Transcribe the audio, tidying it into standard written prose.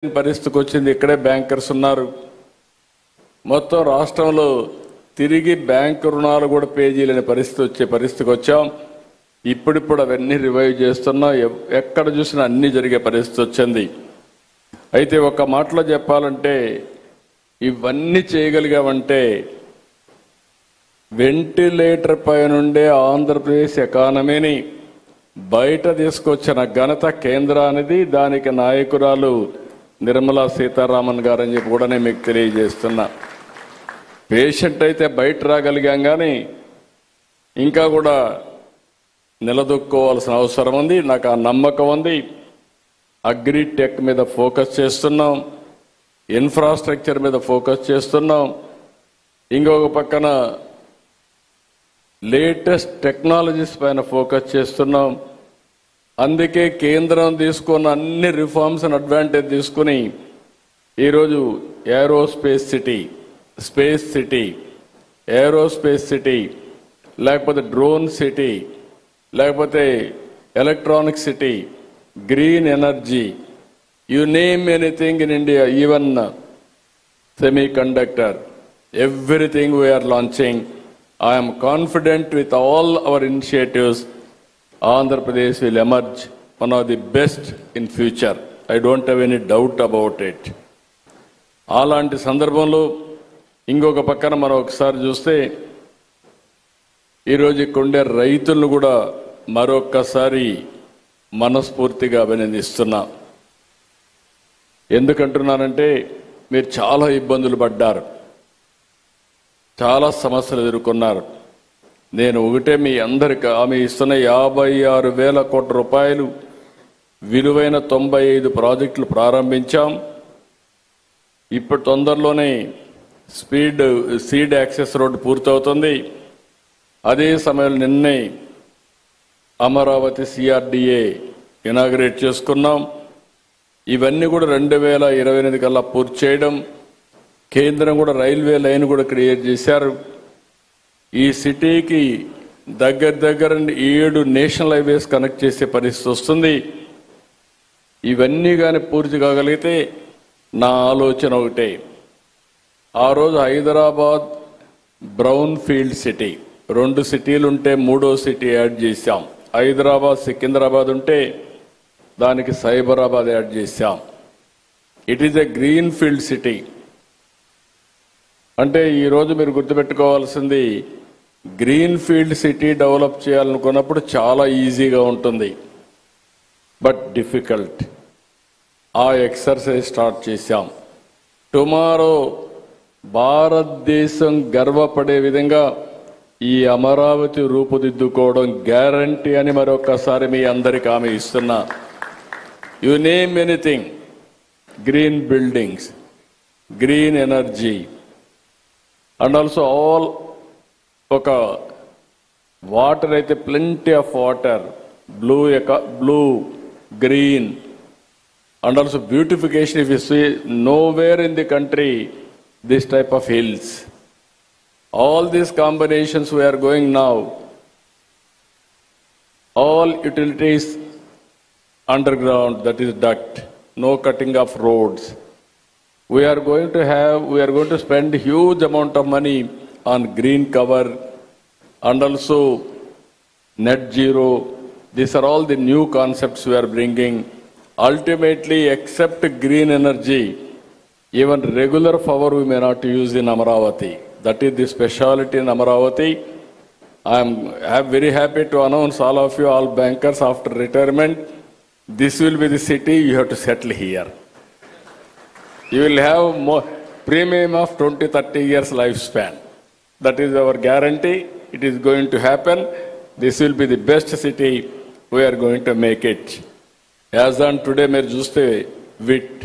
పరిస్థితికి వచ్చింది. ఇక్కడే బ్యాంకర్స్ ఉన్నారు. మొత్తం రాష్ట్రంలో తిరిగి బ్యాంకు రుణాలు కూడా పే చేయలేని పరిస్థితికి వచ్చాం. ఇప్పుడిప్పుడు అవన్నీ రివైవ్ చేస్తున్నాం. ఎక్కడ చూసినా అన్నీ జరిగే పరిస్థితి వచ్చింది. అయితే ఒక మాటలో చెప్పాలంటే ఇవన్నీ చేయగలిగామంటే వెంటిలేటర్ పై నుండే ఆంధ్రప్రదేశ్ ఎకానమీని బయట తీసుకొచ్చిన ఘనత కేంద్రానిది. దానికి నాయకురాలు నిర్మలా సీతారామన్ గారు అని చెప్పి కూడా నేను మీకు తెలియజేస్తున్నా. పేషెంట్ అయితే బయట రాగలిగాం, కానీ ఇంకా కూడా నిలదొక్కోవాల్సిన అవసరం ఉంది. నాకు ఆ నమ్మకం ఉంది. అగ్రిటెక్ మీద ఫోకస్ చేస్తున్నాం, ఇన్ఫ్రాస్ట్రక్చర్ మీద ఫోకస్ చేస్తున్నాం. ఇంకొక పక్కన లేటెస్ట్ టెక్నాలజీస్ పైన ఫోకస్ చేస్తున్నాం. అందుకే కేంద్రం తీసుకున్న అన్ని రిఫార్మ్స్ అడ్వాంటేజ్ తీసుకుని ఈరోజు aerospace city, space city, aerospace city, లేకపోతే డ్రోన్ సిటీ, లేకపోతే electronic city, green energy, you name anything in India, even semiconductor, everything we are launching. I am confident with all our initiatives, Andhra Pradesh will emerge one of the best in future. I don't have any doubt about it. అలాంటి సందర్భంలో ఇంకొక పక్కన మనం ఒకసారి చూస్తే ఈరోజు ఇక్కడుండే రైతులను కూడా మరొక్కసారి మనస్ఫూర్తిగా అభినందిస్తున్నా. ఎందుకంటున్నానంటే మీరు చాలా ఇబ్బందులు పడ్డారు, చాలా సమస్యలు ఎదుర్కొన్నారు. నేను ఒకటే మీ అందరికి ఆమె ఇస్తున్న 56,000 కోట్ల రూపాయలు విలువైన 95 ప్రాజెక్టులు ప్రారంభించాం. ఇప్పుడు తొందరలోనే సీడ్ యాక్సెస్ రోడ్డు పూర్తవుతుంది. అదే సమయంలో నిన్నే అమరావతి CRDA ఇనాగ్రేట్ చేసుకున్నాం. ఇవన్నీ కూడా 2028 కల్లా పూర్తి చేయడం. కేంద్రం కూడా రైల్వే లైన్ కూడా క్రియేట్ చేశారు. ఈ సిటీకి దగ్గర 7 నేషనల్ హైవేస్ కనెక్ట్ చేసే పరిస్థితి వస్తుంది. ఇవన్నీ కానీ పూర్తి కాగలిగితే నా ఆలోచన ఒకటే, ఆ రోజు హైదరాబాద్ బ్రౌన్ ఫీల్డ్ సిటీ, 2 సిటీలు ఉంటే 3వ సిటీ యాడ్ చేశాం. హైదరాబాద్ సికింద్రాబాద్ ఉంటే దానికి సైబరాబాద్ యాడ్ చేశాం. It is a green field city. అంటే ఈరోజు మీరు గుర్తుపెట్టుకోవాల్సింది, గ్రీన్ ఫీల్డ్ సిటీ డెవలప్ చేయాలనుకున్నప్పుడు చాలా ఈజీగా ఉంటుంది, బట్ డిఫికల్ట్. ఆ ఎక్సర్సైజ్ స్టార్ట్ చేశాం. టుమారో భారతదేశం గర్వపడే విధంగా ఈ అమరావతి రూపుదిద్దుకోవడం గ్యారంటీ అని మరొకసారి మీ అందరికీ హామీ ఇస్తున్నా. You name anything, green buildings, green energy, and also all ఒక వాటర్ అయితే plenty of water, blue, green, and also beautification. If you see, nowhere in the country this type of hills. All these combinations we are going now, all utilities underground, that is duct, no cutting of roads. We are going to spend huge amount of money on green cover and also net zero. These are all the new concepts we are bringing. Ultimately, except green energy, even regular power we may not use in Amaravati. That is the speciality in Amaravati. I am very happy to announce all of you, all bankers, after retirement, this will be the city you have to settle here. You will have more premium of 20-30 years lifespan. That is our guarantee. It is going to happen. This will be the best city. We are going to make it. As on today, మీరు చూస్తే విట్,